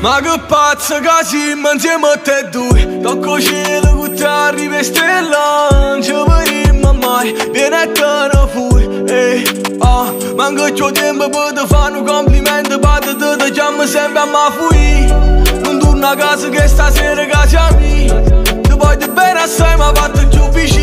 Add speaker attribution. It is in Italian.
Speaker 1: Ma che pazzo che siamo insieme a te due. Tocco cielo che ti arrivi stella. Non ci vedremo mai, vieni a te ne fui. Manco c'ho tempo per te fare un complimento. Per te chiamo sempre a me fui. Non torno a casa che stasera casa mia. Ti voglio bene assai ma fatto giù vicino.